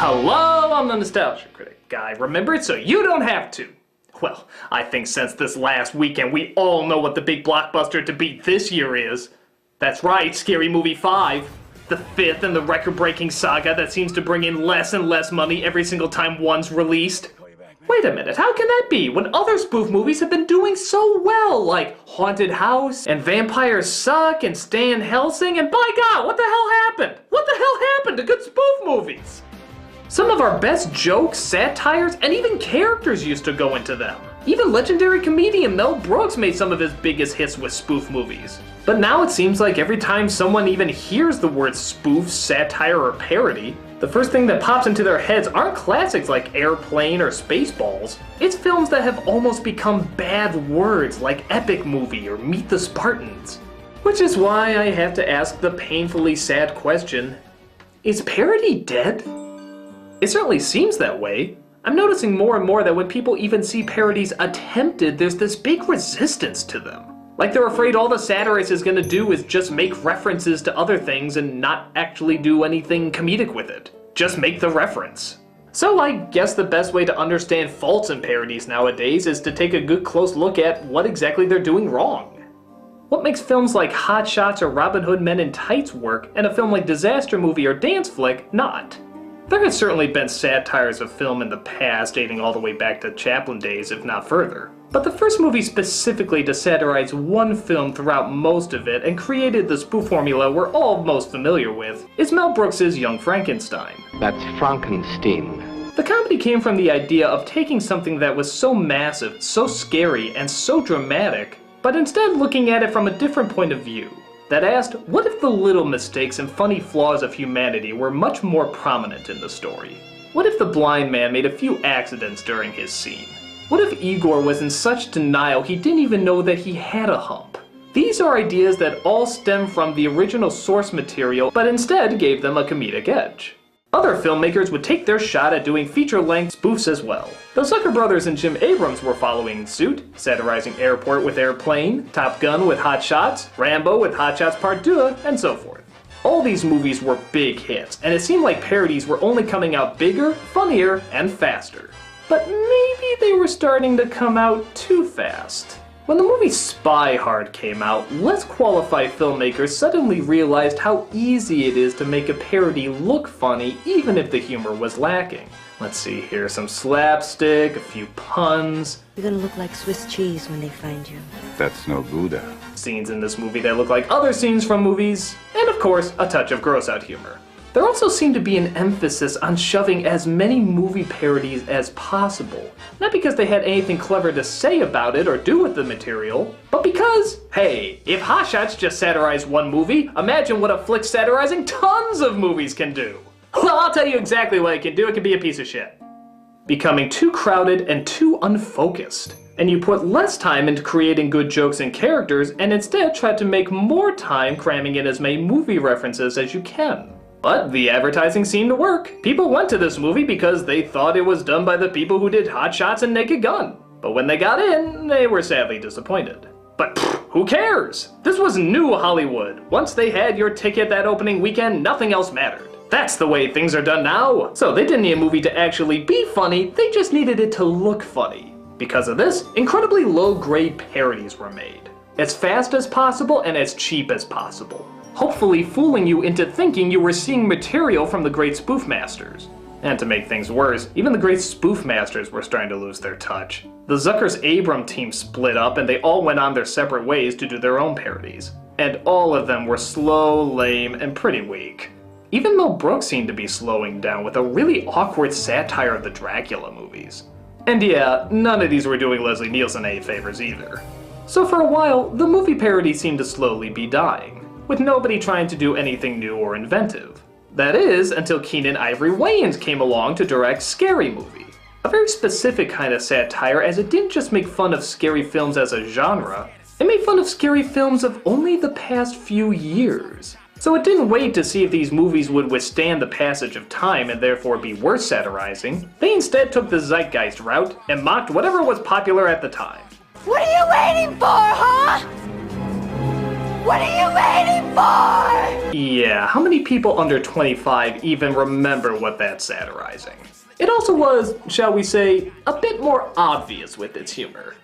Hello, I'm the Nostalgia Critic guy. Remember it so you don't have to. Well, I think since this last weekend we all know what the big blockbuster to beat this year is. That's right, Scary Movie 5. The fifth in the record-breaking saga that seems to bring in less and less money every single time one's released. Wait a minute, how can that be when other spoof movies have been doing so well, like Haunted House, and Vampires Suck, and Stan Helsing, and by God, what the hell happened? What the hell happened to good spoof movies? Some of our best jokes, satires, and even characters used to go into them. Even legendary comedian Mel Brooks made some of his biggest hits with spoof movies. But now it seems like every time someone even hears the word spoof, satire, or parody, the first thing that pops into their heads aren't classics like Airplane or Spaceballs. It's films that have almost become bad words like Epic Movie or Meet the Spartans. Which is why I have to ask the painfully sad question, is parody dead? It certainly seems that way. I'm noticing more and more that when people even see parodies attempted, there's this big resistance to them. Like they're afraid all the satirist is gonna do is just make references to other things and not actually do anything comedic with it. Just make the reference. So I guess the best way to understand faults in parodies nowadays is to take a good close look at what exactly they're doing wrong. What makes films like Hot Shots or Robin Hood Men in Tights work, and a film like Disaster Movie or Dance Flick not? There have certainly been satires of film in the past, dating all the way back to Chaplin days, if not further. But the first movie specifically to satirize one film throughout most of it and created the spoof formula we're all most familiar with is Mel Brooks' Young Frankenstein. That's Frankenstein. The comedy came from the idea of taking something that was so massive, so scary, and so dramatic, but instead looking at it from a different point of view. That asked, what if the little mistakes and funny flaws of humanity were much more prominent in the story? What if the blind man made a few accidents during his scene? What if Igor was in such denial he didn't even know that he had a hump? These are ideas that all stem from the original source material, but instead gave them a comedic edge. Other filmmakers would take their shot at doing feature-length spoofs as well. The Zucker brothers and Jim Abrams were following suit, satirizing Airport with Airplane, Top Gun with Hot Shots, Rambo with Hot Shots Part 2, and so forth. All these movies were big hits, and it seemed like parodies were only coming out bigger, funnier, and faster. But maybe they were starting to come out too fast. When the movie Spy Hard came out, less qualified filmmakers suddenly realized how easy it is to make a parody look funny even if the humor was lacking. Let's see here, some slapstick, a few puns. You're gonna look like Swiss cheese when they find you. That's no Gouda. Scenes in this movie that look like other scenes from movies, and of course, a touch of gross-out humor. There also seemed to be an emphasis on shoving as many movie parodies as possible. Not because they had anything clever to say about it or do with the material, but because, hey, if Hot Shots just satirized one movie, imagine what a flick satirizing tons of movies can do. Well, I'll tell you exactly what it can do. It can be a piece of shit. Becoming too crowded and too unfocused. And you put less time into creating good jokes and characters and instead try to make more time cramming in as many movie references as you can. But the advertising seemed to work. People went to this movie because they thought it was done by the people who did Hot Shots and Naked Gun. But when they got in, they were sadly disappointed. But who cares? This was new Hollywood. Once they had your ticket that opening weekend, nothing else mattered. That's the way things are done now. So they didn't need a movie to actually be funny, they just needed it to look funny. Because of this, incredibly low-grade parodies were made. As fast as possible and as cheap as possible. Hopefully fooling you into thinking you were seeing material from the great spoof masters. And to make things worse, even the great spoof masters were starting to lose their touch. The Zuckers-Abram team split up and they all went on their separate ways to do their own parodies. And all of them were slow, lame, and pretty weak. Even Mel Brooks seemed to be slowing down with a really awkward satire of the Dracula movies. And yeah, none of these were doing Leslie Nielsen any favors either. So for a while, the movie parody seemed to slowly be dying, with nobody trying to do anything new or inventive. That is, until Keenan Ivory Wayans came along to direct Scary Movie. A very specific kind of satire, as it didn't just make fun of scary films as a genre, it made fun of scary films of only the past few years. So it didn't wait to see if these movies would withstand the passage of time and therefore be worth satirizing. They instead took the zeitgeist route and mocked whatever was popular at the time. What are you waiting for, huh? What are you waiting for? Yeah, how many people under 25 even remember what that's satirizing? It also was, shall we say, a bit more obvious with its humor.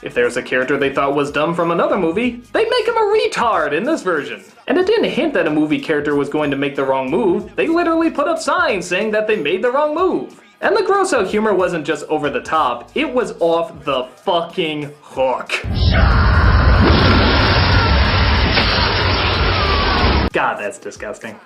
If there's a character they thought was dumb from another movie, they'd make him a retard in this version. And it didn't hint that a movie character was going to make the wrong move, they literally put up signs saying that they made the wrong move. And the gross out humor wasn't just over the top, it was off the fucking hook. God, that's disgusting.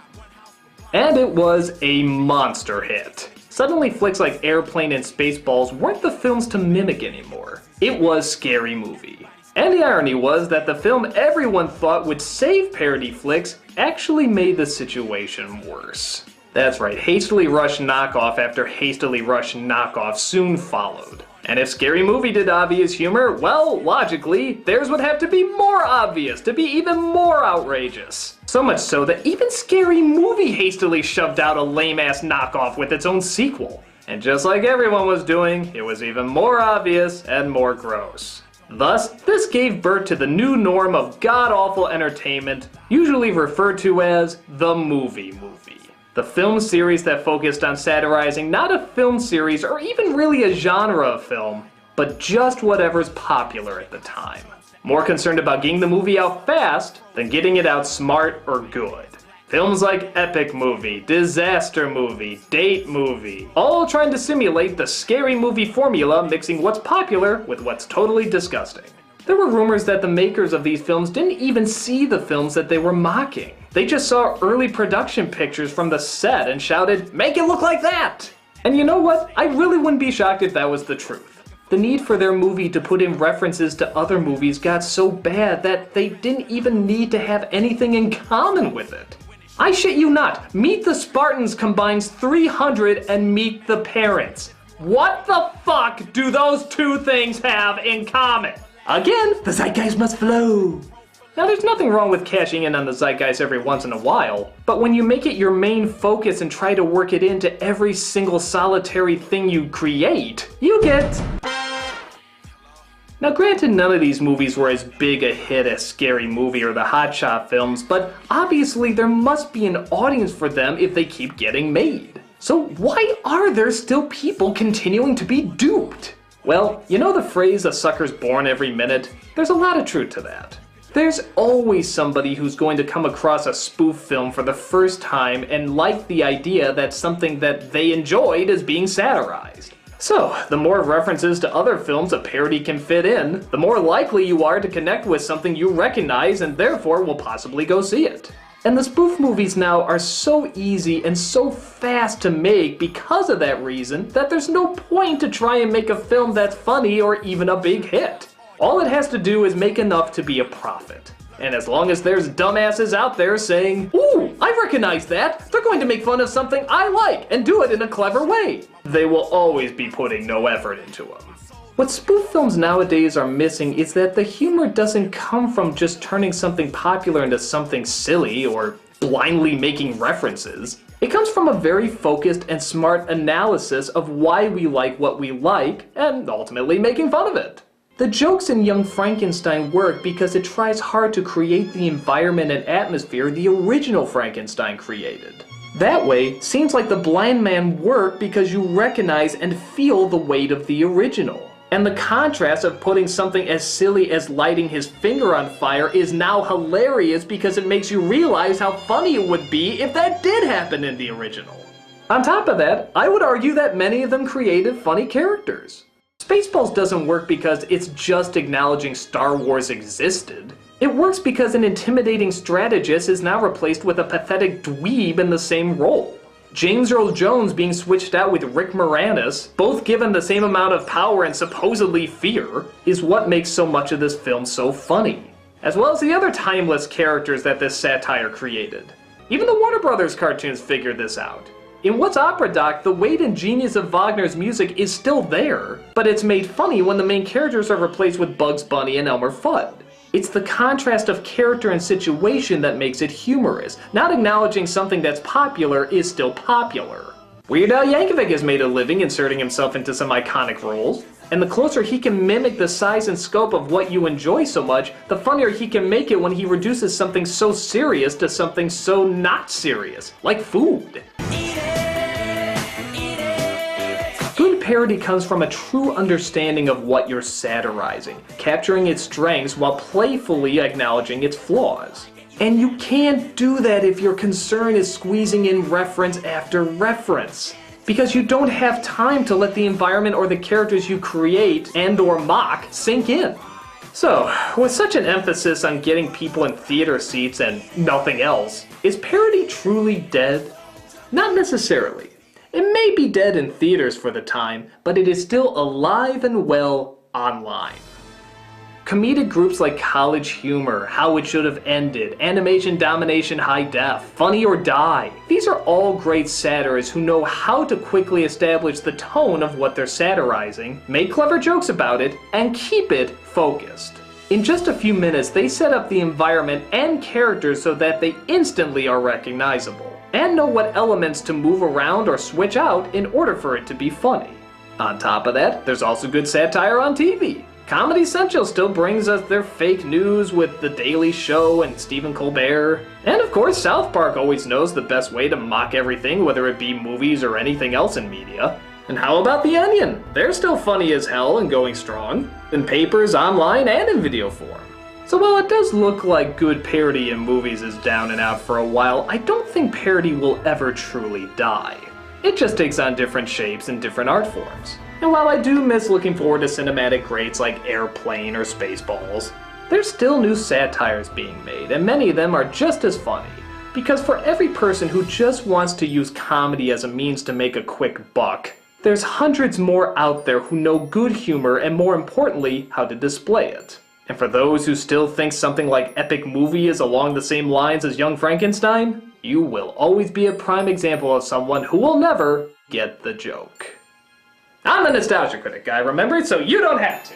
And it was a monster hit. Suddenly flicks like Airplane and Spaceballs weren't the films to mimic anymore. It was Scary Movie. And the irony was that the film everyone thought would save parody flicks actually made the situation worse. That's right, hastily rushed knockoff after hastily rushed knockoff soon followed. And if Scary Movie did obvious humor, well, logically, theirs would have to be more obvious to be even more outrageous. So much so that even Scary Movie hastily shoved out a lame-ass knockoff with its own sequel. And just like everyone was doing, it was even more obvious and more gross. Thus, this gave birth to the new norm of god-awful entertainment, usually referred to as the movie. The film series that focused on satirizing not a film series or even really a genre of film, but just whatever's popular at the time. More concerned about getting the movie out fast than getting it out smart or good. Films like Epic Movie, Disaster Movie, Date Movie, all trying to simulate the Scary Movie formula, mixing what's popular with what's totally disgusting. There were rumors that the makers of these films didn't even see the films that they were mocking. They just saw early production pictures from the set and shouted, "Make it look like that!" And you know what? I really wouldn't be shocked if that was the truth. The need for their movie to put in references to other movies got so bad that they didn't even need to have anything in common with it. I shit you not, Meet the Spartans combines 300 and Meet the Parents. What the fuck do those two things have in common? Again, the zeitgeist must flow. Now there's nothing wrong with cashing in on the zeitgeist every once in a while, but when you make it your main focus and try to work it into every single solitary thing you create, you get... Now granted, none of these movies were as big a hit as Scary Movie or the Hot Shot films, but obviously there must be an audience for them if they keep getting made. So why are there still people continuing to be duped? Well, you know the phrase, "a sucker's born every minute"? There's a lot of truth to that. There's always somebody who's going to come across a spoof film for the first time and like the idea that something that they enjoyed is being satirized. So, the more references to other films a parody can fit in, the more likely you are to connect with something you recognize and therefore will possibly go see it. And the spoof movies now are so easy and so fast to make because of that reason that there's no point to try and make a film that's funny or even a big hit. All it has to do is make enough to be a profit. And as long as there's dumbasses out there saying, "Ooh, I recognize that, they're going to make fun of something I like and do it in a clever way," they will always be putting no effort into them. What spoof films nowadays are missing is that the humor doesn't come from just turning something popular into something silly or blindly making references. It comes from a very focused and smart analysis of why we like what we like and ultimately making fun of it. The jokes in Young Frankenstein work because it tries hard to create the environment and atmosphere the original Frankenstein created. That way, scenes like The Blind Man work because you recognize and feel the weight of the original. And the contrast of putting something as silly as lighting his finger on fire is now hilarious because it makes you realize how funny it would be if that did happen in the original. On top of that, I would argue that many of them created funny characters. Spaceballs doesn't work because it's just acknowledging Star Wars existed. It works because an intimidating strategist is now replaced with a pathetic dweeb in the same role. James Earl Jones being switched out with Rick Moranis, both given the same amount of power and supposedly fear, is what makes so much of this film so funny. As well as the other timeless characters that this satire created. Even the Warner Brothers cartoons figured this out. In What's Opera Doc, the weight and genius of Wagner's music is still there, but it's made funny when the main characters are replaced with Bugs Bunny and Elmer Fudd. It's the contrast of character and situation that makes it humorous, not acknowledging something that's popular is still popular. Weird Al Yankovic has made a living inserting himself into some iconic roles. And the closer he can mimic the size and scope of what you enjoy so much, the funnier he can make it when he reduces something so serious to something so not serious, like food. Good parody comes from a true understanding of what you're satirizing, capturing its strengths while playfully acknowledging its flaws. And you can't do that if your concern is squeezing in reference after reference, because you don't have time to let the environment or the characters you create and or mock sink in. So, with such an emphasis on getting people in theater seats and nothing else, is parody truly dead? Not necessarily. It may be dead in theaters for the time, but it is still alive and well online. Comedic groups like College Humor, How It Should Have Ended, Animation Domination High Def, Funny or Die. These are all great satirists who know how to quickly establish the tone of what they're satirizing, make clever jokes about it, and keep it focused. In just a few minutes, they set up the environment and characters so that they instantly are recognizable, and know what elements to move around or switch out in order for it to be funny. On top of that, there's also good satire on TV. Comedy Central still brings us their fake news with The Daily Show and Stephen Colbert. And of course, South Park always knows the best way to mock everything, whether it be movies or anything else in media. And how about The Onion? They're still funny as hell and going strong, in papers, online, and in video form. So while it does look like good parody in movies is down and out for a while, I don't think parody will ever truly die. It just takes on different shapes and different art forms. And while I do miss looking forward to cinematic greats like Airplane or Spaceballs, there's still new satires being made, and many of them are just as funny. Because for every person who just wants to use comedy as a means to make a quick buck, there's hundreds more out there who know good humor and, more importantly, how to display it. And for those who still think something like Epic Movie is along the same lines as Young Frankenstein, you will always be a prime example of someone who will never get the joke. I'm the Nostalgia Critic guy, remember, so you don't have to.